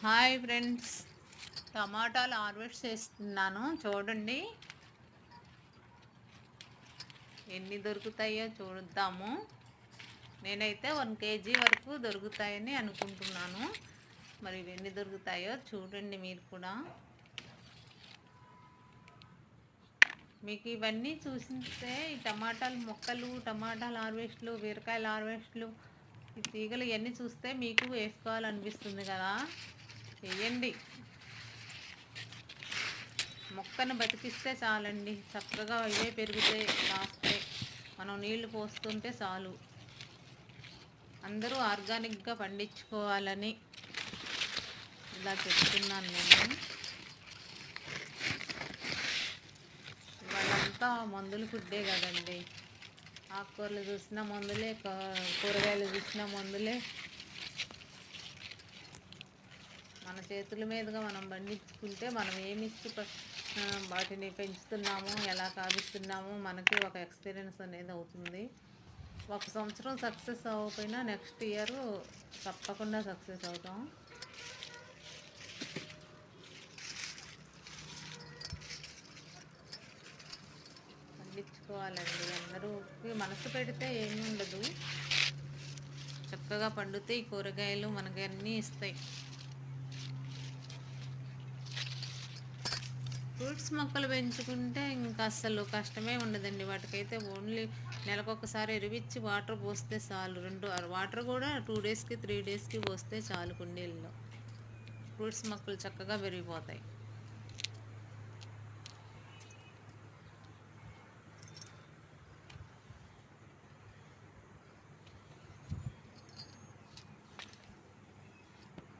Hi friends, టమాటాలు harvest చేస్తున్నాను. చూడండి ఎన్ని దొరుకుతాయో చూద్దాము. నేనైతే 1 కేజీ వరకు దొరుకుతాయని అనుకుంటున్నాను. మరి ఎన్ని దొరుకుతాయో చూడండి మీరు కూడా. మీకు ఇవన్నీ చూసిస్తే ఈ టమాటాలు మొక్కలు, టమాటాల హార్వెస్ట్లు, బీరకాయల హార్వెస్ట్లు, ఈ తీగలు ఇవన్నీ చూస్తే మీకు వేసుకోవాలనిపిస్తుంది కదా. వేయండి. మొక్కను బతికిస్తే చాలండి, చక్కగా ఇవే పెరుగుతాయి, కాస్తాయి. మనం నీళ్లు పోస్తుంటే చాలు. అందరూ ఆర్గానిక్గా పండించుకోవాలని ఇలా చెప్తున్నాను నేను. వాళ్ళంతా మందులు ఫుడ్డే కదండి. ఆకుకూరలు చూసిన మందులే, కూరగాయలు చూసిన మందులే. మన చేతుల మీదుగా మనం పండించుకుంటే మనం ఏమి వాటిని పెంచుతున్నాము, ఎలా కావిస్తున్నాము, మనకి ఒక ఎక్స్పీరియన్స్ అనేది అవుతుంది. 1 సంవత్సరం సక్సెస్ అవ్వకపోయినా నెక్స్ట్ ఇయర్ తప్పకుండా సక్సెస్ అవుతాం. పండించుకోవాలండి. అందరూకి మనసు పెడితే ఏమి ఉండదు, చక్కగా పండుతాయి కూరగాయలు, మనకి అన్నీ ఇస్తాయి. ఫ్రూట్స్ మొక్కలు పెంచుకుంటే ఇంకా అస్సలు కష్టమే ఉండదండి. వాటికైతే ఓన్లీ నెలకొకసారి ఎరువిచ్చి వాటర్ పోస్తే చాలు. వాటర్ కూడా 2 డేస్కి 3 డేస్కి పోస్తే చాలు. కుండీల్లో ఫ్రూట్స్ మొక్కలు చక్కగా పెరిగిపోతాయి.